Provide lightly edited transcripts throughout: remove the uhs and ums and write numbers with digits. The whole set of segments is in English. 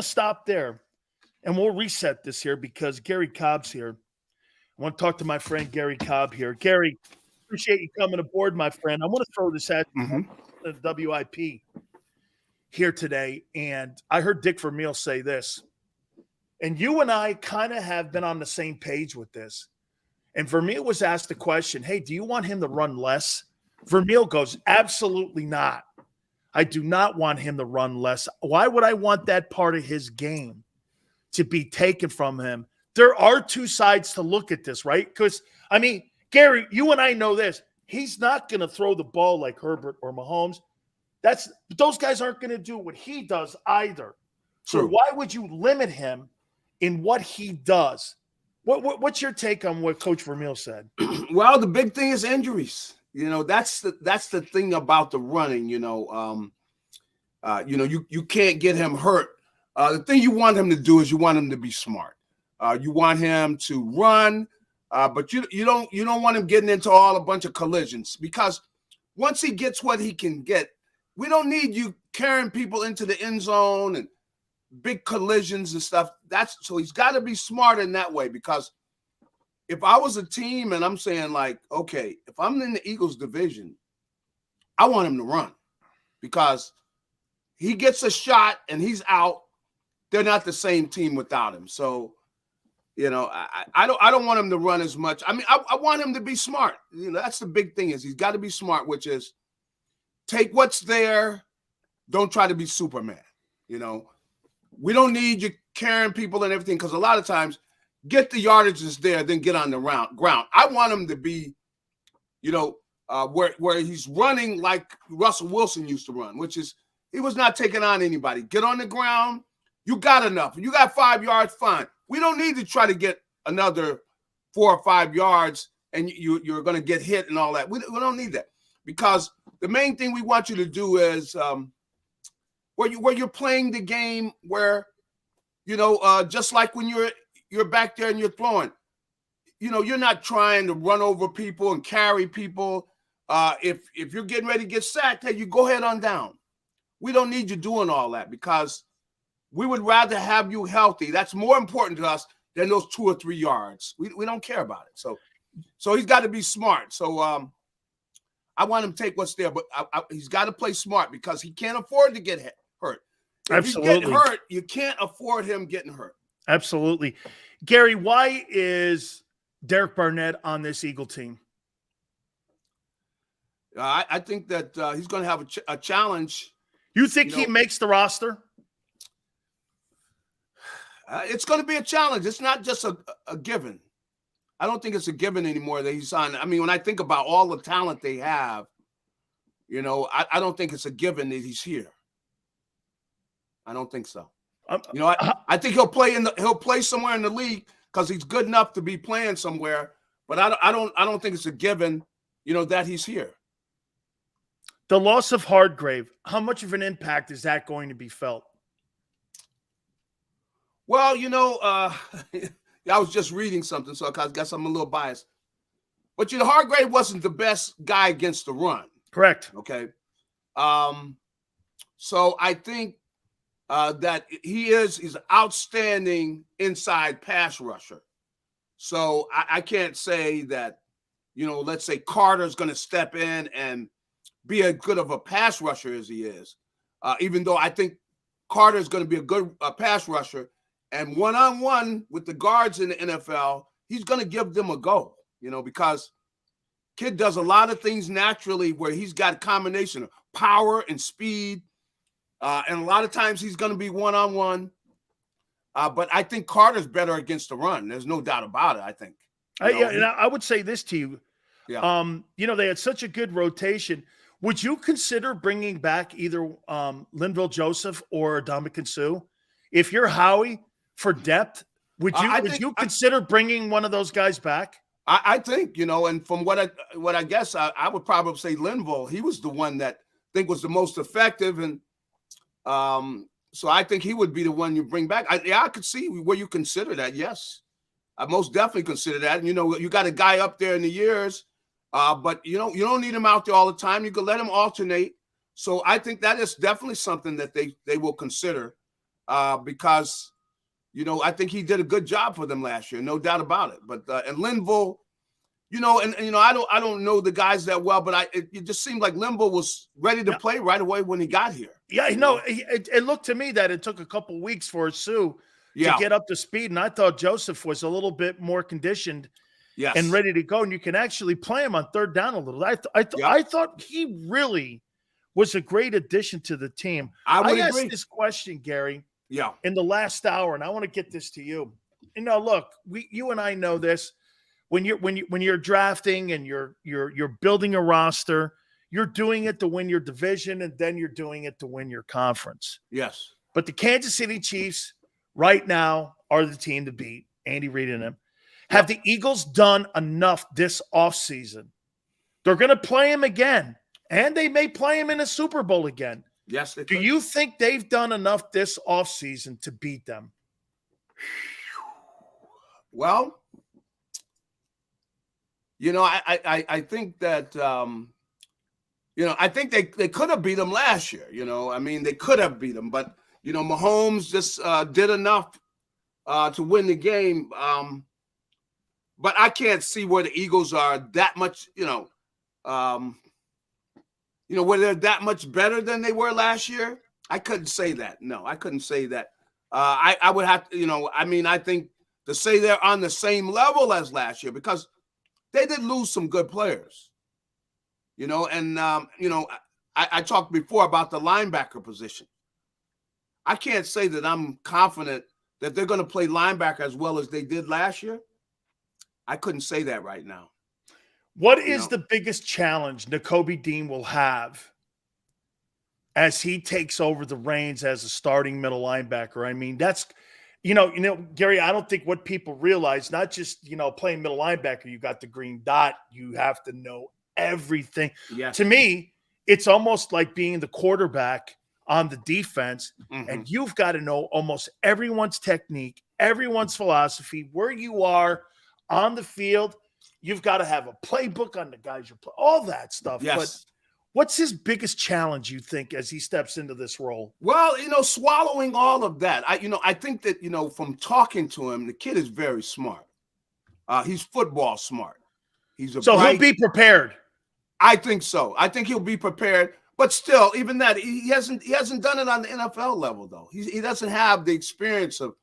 want to stop there, and we'll reset this here because Garry Cobb's here. I want to talk to my friend Garry Cobb here. Garry, appreciate you coming aboard, my friend. I want to throw this at you, the WIP here today, and I heard Dick Vermeil say this, and you and I kind of have been on the same page with this. And Vermeil was asked the question, hey, do you want him to run less? Vermeil goes, absolutely not. I do not want him to run less. Why would I want that part of his game to be taken from him? There are two sides to look at this, right? Because, I mean, Garry, you and I know this. He's not going to throw the ball like Herbert or Mahomes. Those guys aren't going to do what he does either. So why would you limit him in what he does? What's your take on what Coach Vermeil said? Well, the big thing is injuries. That's the thing about the running. You can't get him hurt. The thing you want him to do is you want him to be smart. You want him to run, but you don't want him getting into a bunch of collisions, because once he gets what he can get, we don't need you carrying people into the end zone and big collisions and stuff. So he's got to be smart in that way, because if I was a team and I'm saying, like, okay, if I'm in the Eagles division, I want him to run, because he gets a shot and he's out. They're not the same team without him. So, I don't want him to run as much. I mean, I want him to be smart. That's the big thing, is he's got to be smart, which is take what's there. Don't try to be Superman. We don't need you carrying people and everything, because a lot of times get the yardage is there, then get on the ground. I want him to be, where he's running like Russell Wilson used to run, which is he was not taking on anybody. Get on the ground. You got enough. You got 5 yards, fine. We don't need to try to get another 4 or 5 yards and you're going to get hit and all that. We don't need that, because the main thing we want you to do is where you're playing the game where, just like when you're back there and you're throwing, you're not trying to run over people and carry people. If you're getting ready to get sacked, hey, you go ahead on down. We don't need you doing all that, because we would rather have you healthy. That's more important to us than those 2 or 3 yards. We don't care about it. So he's got to be smart. So I want him to take what's there, but he's got to play smart, because he can't afford to get hurt. If Absolutely. you get hurt, you can't afford him getting hurt. Absolutely. Garry, why is Derek Barnett on this Eagle team? I think that he's going to have a challenge. You think he makes the roster? It's going to be a challenge. It's not just a given. I don't think it's a given anymore that he's on. I mean, when I think about all the talent they have, I don't think it's a given that he's here. I don't think so. I think he'll play somewhere in the league, because he's good enough to be playing somewhere. But I don't think it's a given, that he's here. The loss of Hardgrave, how much of an impact is that going to be felt? Well, I was just reading something, so I guess I'm a little biased. But Hardgrave wasn't the best guy against the run. Correct. Okay. So I think that he's an outstanding inside pass rusher. So I can't say that, let's say Carter's going to step in and be as good of a pass rusher as he is, even though I think Carter's going to be a good pass rusher. And one-on-one with the guards in the NFL, he's going to give them a go, because kid does a lot of things naturally where he's got a combination of power and speed. And a lot of times he's going to be one-on-one. But I think Carter's better against the run. There's no doubt about it, I think. And I would say this to you. Yeah. They had such a good rotation. Would you consider bringing back either Linville Joseph or Dominican Sue? If you're Howie, for depth, would you consider bringing one of those guys back? I think, and from what I guess, I would probably say Linville. He was the one that I think was the most effective, and so I think he would be the one you bring back. I could see where you consider that. Yes, I most definitely consider that. And, you got a guy up there in the years, but you don't need him out there all the time. You can let him alternate. So I think that is definitely something that they will consider. because, I think he did a good job for them last year, no doubt about it. But and Linville, I don't know the guys that well, but it just seemed like Linville was ready to play right away when he got here. Yeah, it looked to me that it took a couple weeks for Sue to get up to speed, and I thought Joseph was a little bit more conditioned and ready to go, and you can actually play him on third down a little. I thought he really was a great addition to the team. I asked this question, Gary, in the last hour, and I want to get this to you. Look, you and I know this. When you're drafting and you're building a roster, you're doing it to win your division, and then you're doing it to win your conference. Yes. But the Kansas City Chiefs right now are the team to beat. Andy Reid and them. Have the Eagles done enough this offseason? They're going to play him again, and they may play him in a Super Bowl again. Yes, they could. Do you think they've done enough this offseason to beat them? Well, I think that I think they could have beat them last year. They could have beat them, but Mahomes just did enough to win the game. But I can't see where the Eagles are that much, where they're that much better than they were last year. I couldn't say that. No, I couldn't say that. I would have to, I think to say they're on the same level as last year, because they did lose some good players, I talked before about the linebacker position. I can't say that I'm confident that they're going to play linebacker as well as they did last year. I couldn't say that right now. What is the biggest challenge Nikobe Dean will have as he takes over the reins as a starting middle linebacker? I mean, that's, Gary, I don't think what people realize, not just, playing middle linebacker, you got the green dot, you have to know everything. Yes. To me, it's almost like being the quarterback on the defense, and you've got to know almost everyone's technique, everyone's philosophy, where you are on the field. You've got to have a playbook on the guys you play, all that stuff. Yes. But what's his biggest challenge, you think, as he steps into this role? Well, swallowing all of that. I think that, from talking to him, the kid is very smart. He's football smart. He'll be prepared. I think so. I think he'll be prepared. But still, even that, he hasn't done it on the NFL level, though. He doesn't have the experience of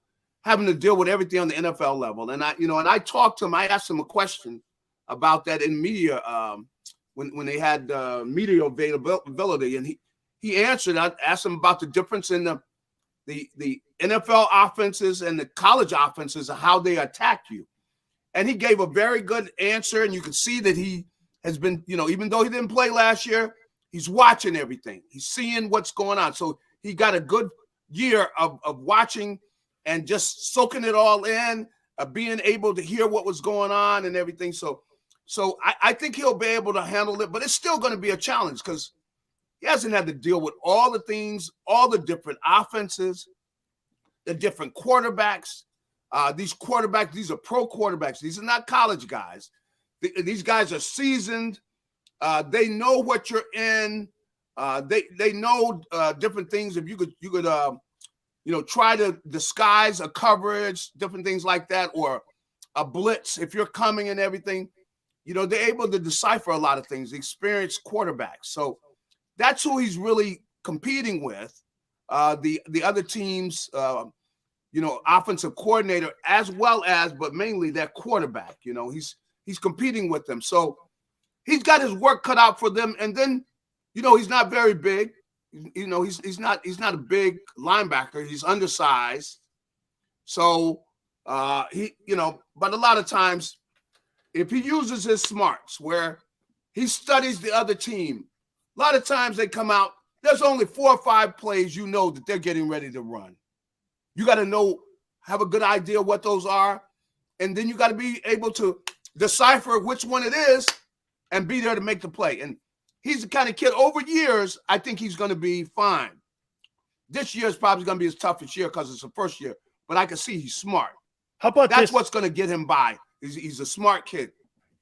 having to deal with everything on the NFL level. And I talked to him. I asked him a question about that in media when they had media availability, and he answered. I asked him about the difference in the NFL offenses and the college offenses and how they attack you. And he gave a very good answer, and you can see that he has been, even though he didn't play last year, he's watching everything. He's seeing what's going on. So he got a good year of watching and just soaking it all in, being able to hear what was going on and everything. So I think he'll be able to handle it, but it's still going to be a challenge because he hasn't had to deal with all the things, all the different offenses, the different quarterbacks. These quarterbacks, these are pro quarterbacks. These are not college guys. These guys are seasoned. They know what you're in. They know different things. If you could try to disguise a coverage, different things like that, or a blitz if you're coming and everything. They're able to decipher a lot of things. Experienced quarterbacks. So that's who he's really competing with. The other teams, offensive coordinator as well as, but mainly that quarterback. He's competing with them. So he's got his work cut out for them. And then, he's not very big. He's not a big linebacker. He's undersized. So but a lot of times, if he uses his smarts where he studies the other team, a lot of times they come out, there's only 4 or 5 plays that they're getting ready to run. You got to have a good idea what those are, and then you got to be able to decipher which one it is and be there to make the play. And he's the kind of kid, over years, I think he's going to be fine. This year is probably going to be his toughest year because it's the first year, but I can see he's smart. How about That's what's going to get him by. He's a smart kid.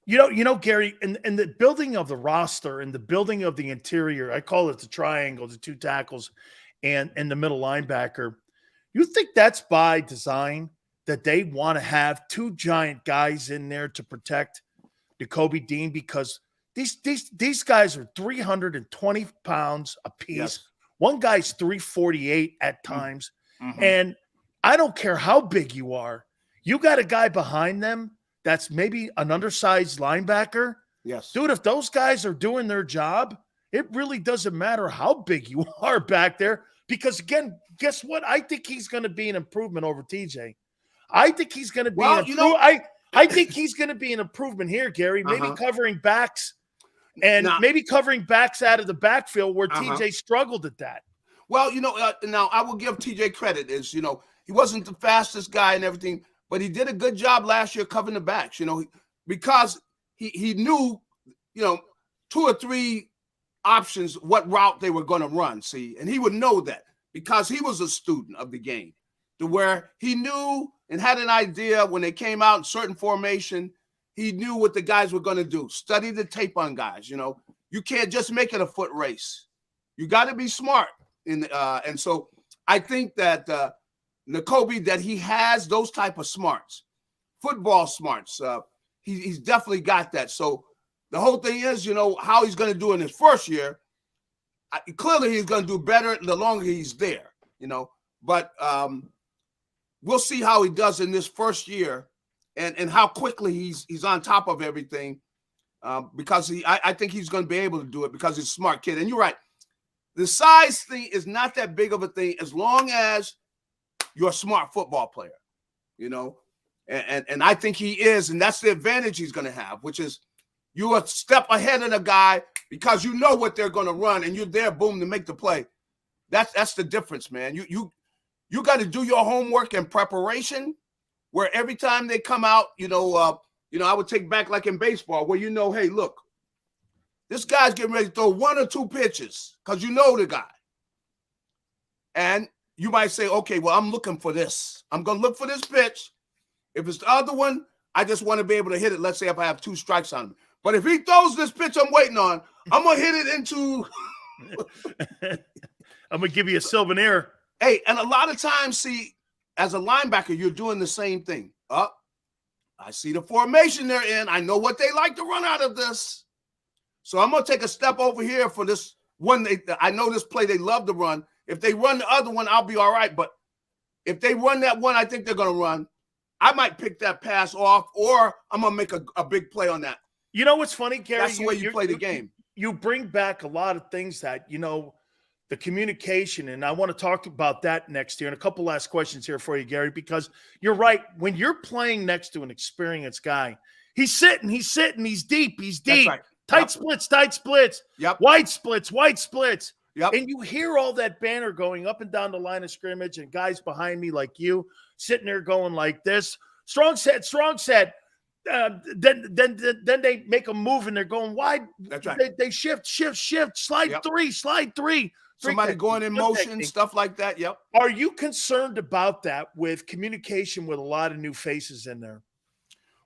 Gary, in the building of the roster and the building of the interior, I call it the triangle, the 2 tackles and the middle linebacker. You think that's by design that they want to have two giant guys in there to protect Nikobe Dean? Because these guys are 320 pounds apiece. Yes. One guy's 348 at times. Mm-hmm. And I don't care how big you are. You got a guy behind them that's maybe an undersized linebacker. Yes. Dude, if those guys are doing their job, it really doesn't matter how big you are back there. Because, again, guess what? I think he's going to be an improvement over TJ. I think he's going to be I think he's going to be an improvement here, Gary. Maybe covering backs and maybe covering backs out of the backfield where TJ struggled at that. Well, now I will give TJ credit. He wasn't the fastest guy and everything, but he did a good job last year covering the backs, because he knew, 2 or 3 options, what route they were going to run, and he would know that because he was a student of the game, to where he knew and had an idea when they came out in certain formation. He knew what the guys were going to do. Study the tape on guys. You can't just make it a foot race. You got to be smart. And so I think that Nikobe, that he has those type of smarts, football smarts. He's definitely got that. So the whole thing is, how he's going to do in his first year. Clearly, he's going to do better the longer he's there, But we'll see how he does in this first year, and how quickly he's on top of everything. Because I think he's going to be able to do it because he's a smart kid. And you're right, the size thing is not that big of a thing as long as you're a smart football player, And I think he is, and that's the advantage he's going to have, which is you're a step ahead of the guy because you know what they're going to run, and you're there, boom, to make the play. That's the difference, man. You got to do your homework and preparation, where every time they come out, I would take back like in baseball, where hey, look, this guy's getting ready to throw 1 or 2 pitches because you know the guy, and you might say, okay, well, I'm looking for this. I'm going to look for this pitch. If it's the other one, I just want to be able to hit it. Let's say if I have 2 strikes on him. But if he throws this pitch I'm waiting on, I'm going to hit it into – I'm going to give you a souvenir. Hey, and a lot of times, as a linebacker, you're doing the same thing. I see the formation they're in. I know what they like to run out of this. So I'm going to take a step over here for this one. I know this play they love to run. If they run the other one, I'll be all right. But if they run that one I think they're going to run, I might pick that pass off, or I'm going to make a big play on that. You know what's funny, Gary? That's the way you play the game. You bring back a lot of things that, the communication, and I want to talk about that next year. And a couple last questions here for you, Gary, because you're right. When you're playing next to an experienced guy, he's sitting, he's deep. That's right. Tight splits. Yep. Wide splits. Yep. And you hear all that banter going up and down the line of scrimmage, and guys behind me like you sitting there going like this. Strong set. Then they make a move and they're going wide. That's right. They shift. Slide three. Somebody going in motion, stuff like that. Yep. Are you concerned about that with communication with a lot of new faces in there?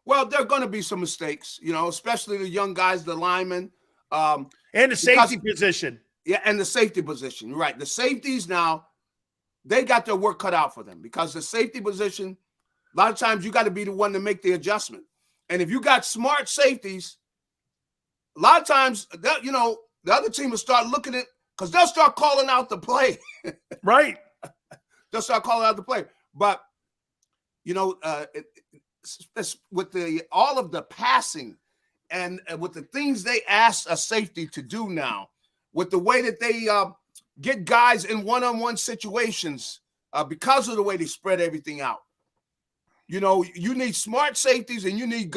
Well, there are going to be some mistakes, especially the young guys, the linemen. And the safety position. Yeah, and the safety position. You're right. The safeties now, they got their work cut out for them because the safety position, a lot of times you got to be the one to make the adjustment. And if you got smart safeties, a lot of times, the other team will start looking at, because they'll start calling out the play. Right. They'll start calling out the play. But, with all of the passing and with the things they ask a safety to do now, with the way that they get guys in one-on-one situations because of the way they spread everything out. You need smart safeties and you need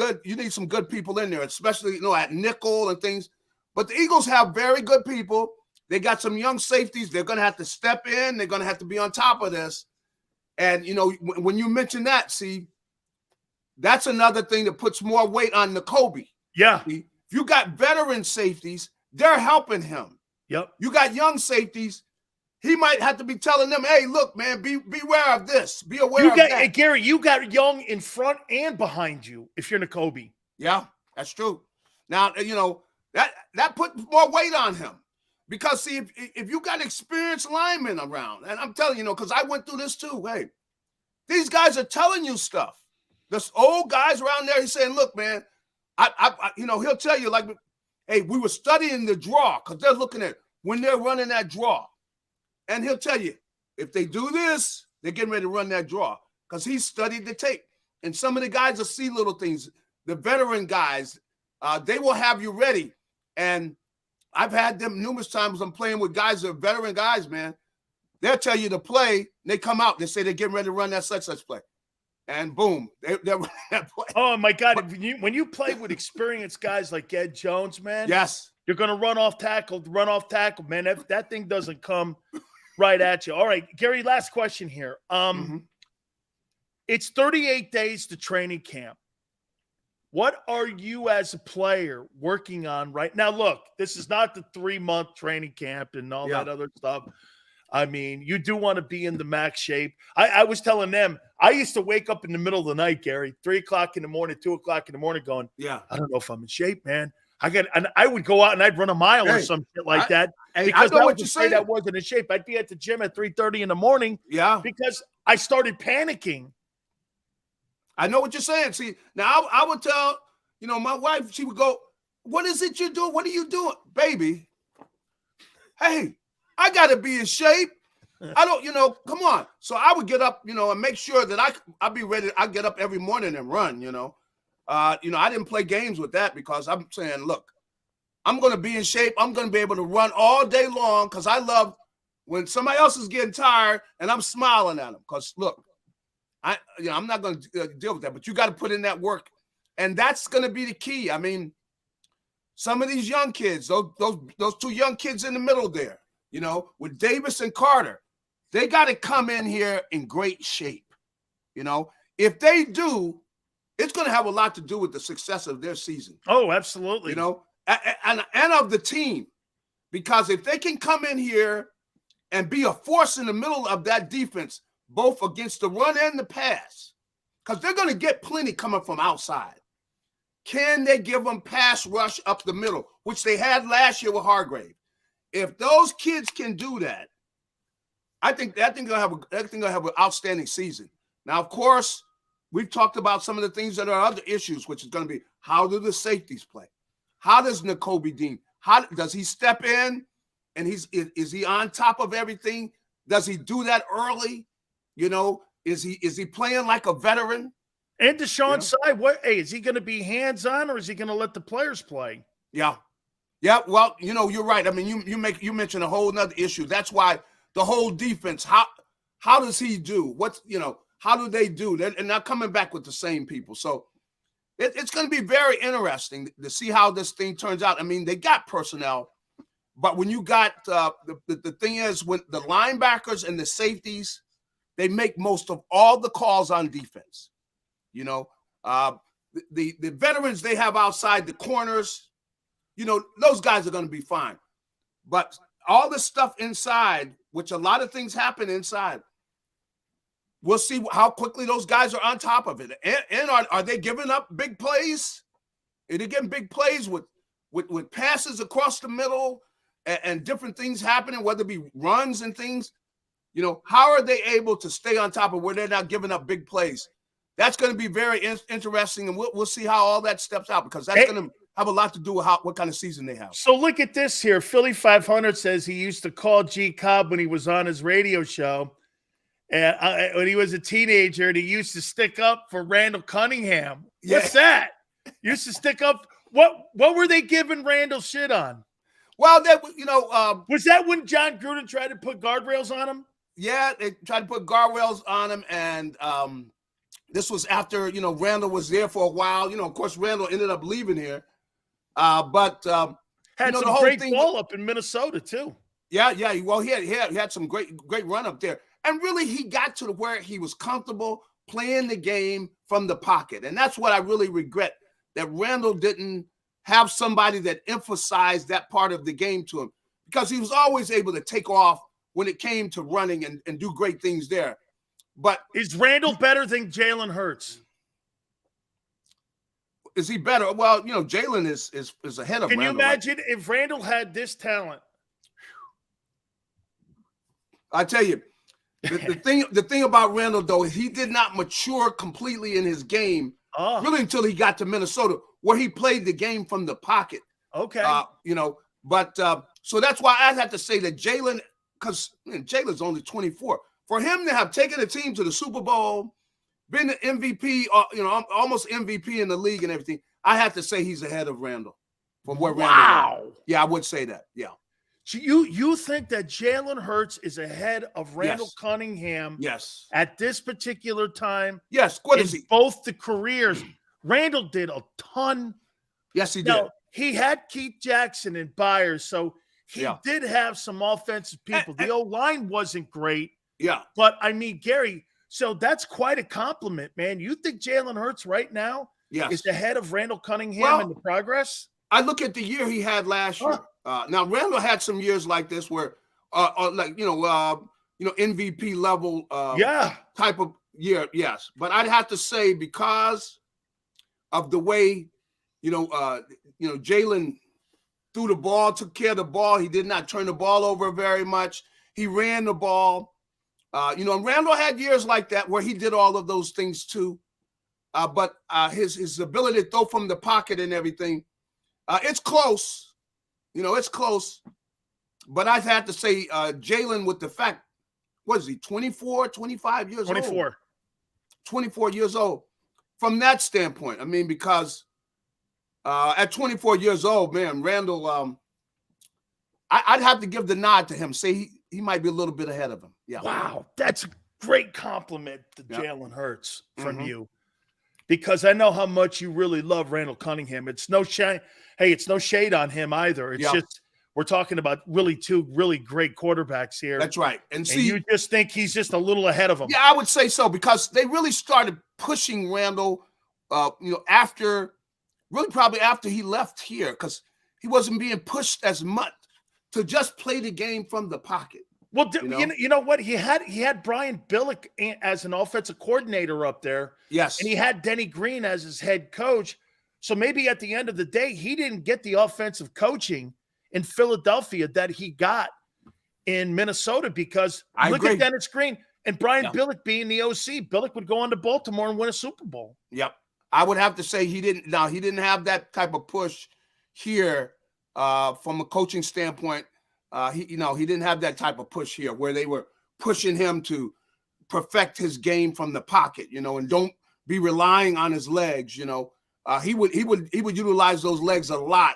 some good people in there, especially, at nickel and things. But the Eagles have very good people. They got some young safeties. They're going to have to step in. They're going to have to be on top of this. And, when you mention that, that's another thing that puts more weight on Nikobe. Yeah. If you got veteran safeties, they're helping him. Yep. You got young safeties. He might have to be telling them, hey, look, man, beware of this. Be aware of that. Hey, Gary, you got young in front and behind you if you're Nikobe. Yeah, that's true. Now, that puts more weight on him. Because see, if you got experienced linemen around, and I'm telling you, because I went through this too. Hey, these guys are telling you stuff. This old guys around there, he's saying, "Look, man, he'll tell you like, hey, we were studying the draw because they're looking at when they're running that draw, and he'll tell you if they do this, they're getting ready to run that draw because he studied the tape. And some of the guys will see little things. The veteran guys, they will have you ready. And I've had them numerous times. I'm playing with guys that are veteran guys, man. They'll tell you to play. And they come out. They say they're getting ready to run that such play. And boom, they're running that play. Oh, my God. When you play with experienced guys like Ed Jones, man. Yes. You're going to run off tackle, man. That thing doesn't come right at you. All right, Garry, last question here. It's 38 days to training camp. What are you as a player working on right now? Look, this is not the 3-month training camp and all that other stuff. I mean, you do want to be in the max shape. I was telling them, I used to wake up in the middle of the night, Garry, 3 o'clock in the morning, 2 o'clock in the morning going, I don't know if I'm in shape, man. And I would go out and I'd run a mile or some shit like that. Because I was afraid I wasn't in shape. I'd be at the gym at 3:30 in the morning. Yeah. Because I started panicking. I know what you're saying. See, now I would tell, my wife, she would go, what is it you're doing? What are you doing? Baby, hey, I got to be in shape. I don't, come on. So I would get up, and make sure that I'll be ready. I get up every morning and run, I didn't play games with that because I'm saying, look, I'm going to be in shape. I'm going to be able to run all day long because I love when somebody else is getting tired and I'm smiling at them. Because, look, I'm not going to deal with that, but you got to put in that work. And that's going to be the key. I mean, some of these young kids, those 2 young kids in the middle there, with Davis and Carter, they got to come in here in great shape. If they do, it's going to have a lot to do with the success of their season. Oh, absolutely. And of the team. Because if they can come in here and be a force in the middle of that defense, both against the run and the pass, because they're going to get plenty coming from outside. Can they give them pass rush up the middle, which they had last year with Hargrave? If those kids can do that, I think they're going to have an outstanding season. Now, of course, we've talked about some of the things that are other issues, which is going to be how do the safeties play? How does Nikobe Dean? How does he step in? And is he on top of everything? Does he do that early? Is he playing like a veteran? And Deshaun's side, is he going to be hands-on or is he going to let the players play? Yeah. Well, you're right. I mean, you mentioned a whole nother issue. That's why the whole defense. How does he do? How do they do? And they're coming back with the same people. So it's going to be very interesting to see how this thing turns out. I mean, they got personnel, but when you got the thing is when the linebackers and the safeties, they make most of all the calls on defense. The veterans they have outside the corners, those guys are going to be fine. But all the stuff inside, which a lot of things happen inside, we'll see how quickly those guys are on top of it. And are they giving up big plays? Are they getting big plays with passes across the middle and different things happening, whether it be runs and things? How are they able to stay on top of where they're not giving up big plays? That's going to be very interesting, and we'll see how all that steps out because that's going to have a lot to do with what kind of season they have. So look at this here. Philly 500 says he used to call G Cobb when he was on his radio show. And when he was a teenager, and he used to stick up for Randall Cunningham. Yeah. What's that? Used to stick up. What were they giving Randall shit on? Well, was that when John Gruden tried to put guardrails on him? Yeah, they tried to put guardrails on him, and this was after Randall was there for a while. Of course, Randall ended up leaving here, but had some great ball up in Minnesota too. Yeah. Well, he had some great run up there. And really, he got to where he was comfortable playing the game from the pocket. And that's what I really regret, that Randall didn't have somebody that emphasized that part of the game to him, because he was always able to take off when it came to running and do great things there. But is Randall better than Jalen Hurts? Is he better? Well, Jalen is ahead of Randall. Can you imagine if Randall had this talent I tell you, the thing about Randall though is he did not mature completely in his game really until he got to Minnesota, where he played the game from the pocket. Okay. But so that's why I have to say that Jalen, because Jalen's only 24. For him to have taken the team to the Super Bowl, been the MVP, almost MVP in the league and everything, I have to say he's ahead of Randall. From where Randall is. Yeah, I would say that. Yeah. So you think that Jalen Hurts is ahead of Randall Cunningham? Yes. At this particular time? Yes. What is he? Both the careers. Randall did a ton. Yes, he did. Now, he had Keith Jackson and Byers, so he did have some offensive people. The O-line wasn't great. Yeah. But, I mean, Gary, so that's quite a compliment, man. You think Jalen Hurts right now is ahead of Randall Cunningham in the progress? I look at the year he had last year. Now, Randall had some years like this where, MVP level type of year, yes. But I'd have to say because of the way, Jalen threw the ball, took care of the ball. He did not turn the ball over very much. He ran the ball. And Randall had years like that where he did all of those things too. But his ability to throw from the pocket and everything, it's close. It's close. But I've had to say Jalen, with the fact, what is he, 24, 25 years 24. old? 24 years old. From that standpoint, I mean, because at 24 years old, man, Randall, I'd have to give the nod to him, say he might be a little bit ahead of him. Yeah. Wow. That's a great compliment to Jalen Hurts from you. Because I know how much you really love Randall Cunningham. It's no shade. Hey, it's no shade on him either. It's just we're talking about really two really great quarterbacks here. That's right. And see, you just think he's just a little ahead of him. Yeah, I would say so, because they really started pushing Randall, probably after he left here, because he wasn't being pushed as much to just play the game from the pocket. Well, you know what? He had Brian Billick as an offensive coordinator up there. Yes. And he had Denny Green as his head coach. So maybe at the end of the day, he didn't get the offensive coaching in Philadelphia that he got in Minnesota, because look at Dennis Green and Brian Billick being the OC. Billick would go on to Baltimore and win a Super Bowl. Yep. I would have to say he didn't. Now, he didn't have that type of push here from a coaching standpoint. He didn't have that type of push here where they were pushing him to perfect his game from the pocket, and don't be relying on his legs. He would utilize those legs a lot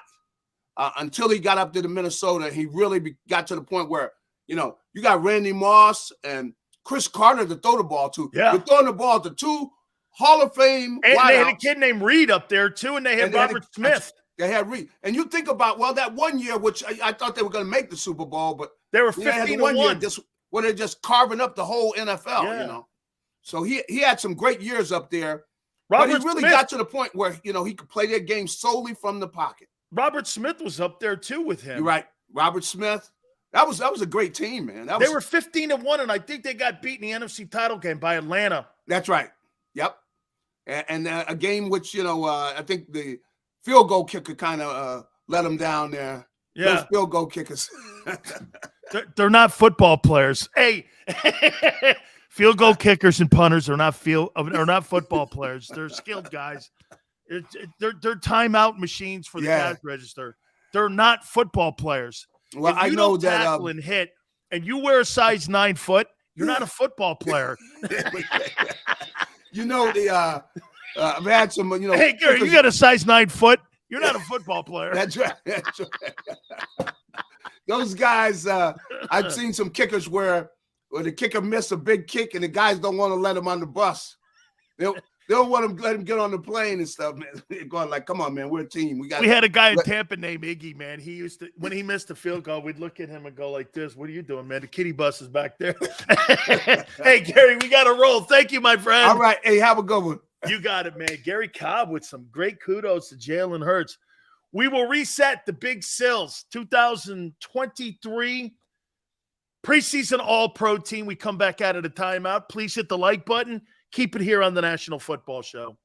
until he got up to the Minnesota. He really got to the point where, you got Randy Moss and Chris Carter to throw the ball to. Yeah. They're throwing the ball to two Hall of Fame and wideouts. They had a kid named Reed up there too, and they had Robert Smith. They had Reed. And you think about, that one year, which I thought they were going to make the Super Bowl, but they were 15-1. Where they're just carving up the whole NFL, So he had some great years up there. But he really got to the point where, he could play their game solely from the pocket. Robert Smith was up there too with him. You're right. Robert Smith. That was a great team, man. They were 15-1, and I think they got beat in the NFC title game by Atlanta. That's right. Yep. And a game which, I think the field goal kicker kind of let them down there. Yeah. Those field goal kickers. They're not football players. Hey, field goal kickers and punters are not football players. They're skilled guys. They're timeout machines for the cash register. They're not football players. Well, if you I know don't that tackle and hit, and you wear a size 9 foot, you're not a football player. I've had some, Hey, Gary, you got a size 9 foot. You're not a football player. That's right. That's right. Those guys, I've seen some kickers where the kicker missed a big kick, and the guys don't want to let him on the bus. They don't want to let him get on the plane and stuff, man. They're going like, come on, man, we're a team. We had a guy in Tampa named Iggy, man. He used to, when he missed a field goal, we'd look at him and go like this, what are you doing, man? The kitty bus is back there. Hey, Gary, we got to roll. Thank you, my friend. All right. Hey, have a good one. You got it, man. Gary Cobb with some great kudos to Jalen Hurts. We will reset the Big Sills 2023 preseason all-pro team. We come back out of the timeout. Please hit the like button. Keep it here on the National Football Show.